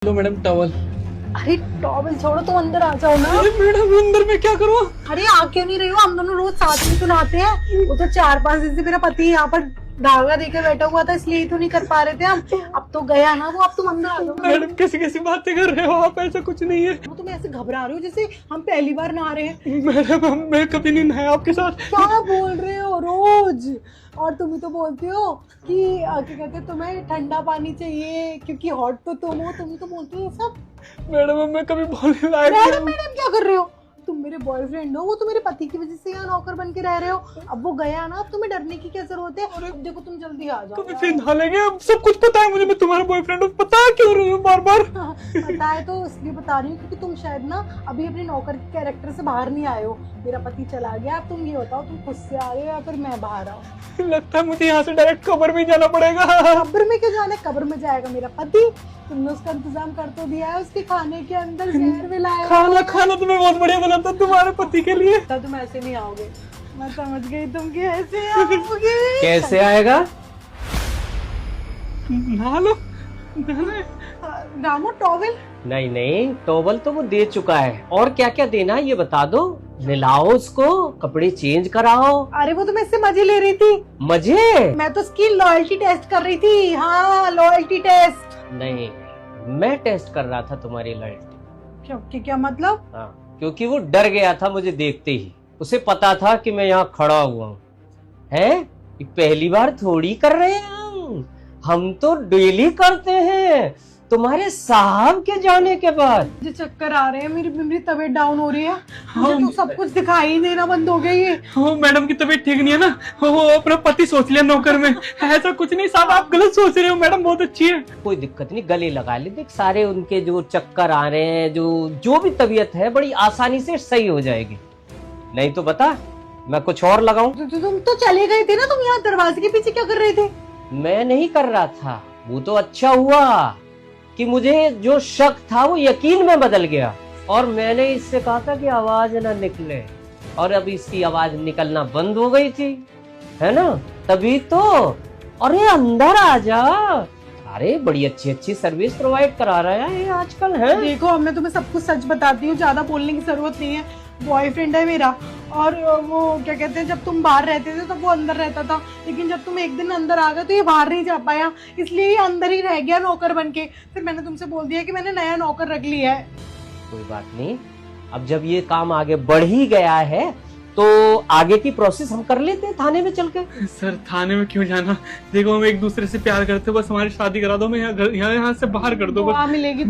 लो madam towel. अरे towel छोड़ो, तुम अंदर आ जाओ ना। अरे मैडम अंदर में क्या करूँ? अरे आ क्यों नहीं रही हो? हम दोनों रोज साथ में तो नहाते हैं। वो तो 4-5 दिन से मेरा पति यहाँ पर धागा देके बैठा हुआ था, इसलिए तो नहीं कर पा रहे थे हम। अब तो गया ना वो, अब तुम अंदर आ जाओ। मैडम कैसी कैसी बातें कर रहे हो आप? ऐसा कुछ नहीं है। वो तुम ऐसे घबरा रहे हो जैसे हम पहली बार नहा रहे हैं। मैडम मैं कभी नहीं नहाया आपके साथ। क्या बोल रहे हो रोज? और तुम ही तो बोलते हो कि क्या कहते हैं, तुम्हें ठंडा पानी चाहिए क्योंकि हॉट तो तुम हो। तुम ही तो बोलते हो ये सब। मैडम मैं कभी बोलने लायक मैडम मैडम क्या कर रहे हो? तुम मेरे बॉयफ्रेंड हो, वो तो मेरे पति की वजह से यहाँ नौकर बन के रह रहे हो। अब वो गया ना, अब तुम्हें डरने की क्या जरूरत है? अब देखो तुम जल्दी आ जाओ। कभी फिर नहा लेंगे। अब सब कुछ पता है मुझे, मैं तुम्हारा बॉयफ्रेंड हूँ। पता क्यों रही हूँ बार बार? पता है तो इसलिए बता रही हूँ क्योंकि तुम शायद ना अभी अपने नौकर के कैरेक्टर से बाहर नहीं आए हो। मेरा पति चला गया, अब तुम ये बताओ तुम खुद से आ रहे हो या फिर मैं बाहर आऊँ? लगता है मुझे यहाँ से डायरेक्ट कब्र में जाना पड़ेगा। कब्र में क्यों जाना? कब्र में जाएगा मेरा पति। तुमने उसका इंतजाम कर तो दिया है, उसके खाने के अंदर जहर मिलाया। खाना तो मैं बहुत बढ़िया बनाता तुम्हारे पति के लिए। तब तुम ऐसे नहीं आओगे, मैं समझ गई तुम कैसे आओगे। कैसे आएगा? नहा लो। रामू टॉवल। नहीं नहीं, टॉवल तो वो दे चुका है। और क्या क्या देना है ये बता दो। नहलाओ उसको, कपड़े चेंज कराओ। अरे वो तो मैं इससे मजे ले रही थी। मजे? मैं तो उसकी लॉयल्टी टेस्ट कर रही थी। हाँ लॉयल्टी टेस्ट। नहीं, मैं टेस्ट कर रहा था तुम्हारी लॉयल्टी। क्योंकि क्या मतलब? हाँ, क्योंकि वो डर गया था मुझे देखते ही। उसे पता था कि मैं यहाँ खड़ा हुआ हूँ। है ये पहली बार थोड़ी कर रहे हैं हम तो डेली करते हैं तुम्हारे साहब के जाने के बाद। मुझे चक्कर आ रहे हैं, मेरी तबीयत डाउन हो रही है। मुझे तो सब कुछ दिखाई देना बंद हो गई है। वो मैडम की तबीयत ठीक नहीं है ना, वो अपना पति सोच लिया नौकर में। ऐसा कुछ नहीं साहब, आप गलत सोच रहे हो। मैडम बहुत अच्छी है। कोई दिक्कत नहीं, गले लगा ले। देख सारे उनके जो चक्कर आ रहे हैं, जो भी तबीयत है, बड़ी आसानी से सही हो जाएगी। नहीं तो बता मैं कुछ और लगाऊं? तुम तो चले गए थे ना, तुम यहाँ दरवाजे के पीछे क्या कर रहे थे? मैं नहीं कर रहा था। वो तो अच्छा हुआ कि मुझे जो शक था वो यकीन में बदल गया। और मैंने इससे कहा था कि आवाज ना निकले, और अब इसकी आवाज निकलना बंद हो गई थी, है ना? तभी तो। अरे अंदर आ जा। अरे बड़ी अच्छी अच्छी सर्विस प्रोवाइड करा रहा है ये आजकल, है? देखो अब मैं तुम्हें सब कुछ सच बताती हूँ, ज्यादा बोलने की जरूरत नहीं है। बॉयफ्रेंड है मेरा, और वो क्या कहते हैं, जब तुम बाहर रहते थे तब वो अंदर रहता था, लेकिन जब तुम एक दिन अंदर आ गए तो ये बाहर नहीं जा पाया, इसलिए ये अंदर ही रह गया नौकर बन के। फिर मैंने तुमसे बोल दिया कि मैंने नया नौकर रख लिया है। कोई बात नहीं, अब जब ये काम आगे बढ़ ही गया है तो आगे की प्रोसेस हम कर लेते हैं थाने में चल के। सर थाने में क्यों जाना? देखो हम एक दूसरे से प्यार करते हो, बस हमारी शादी करा दो। मैं यहाँ से बाहर कर दो बस। दुआ मिलेगी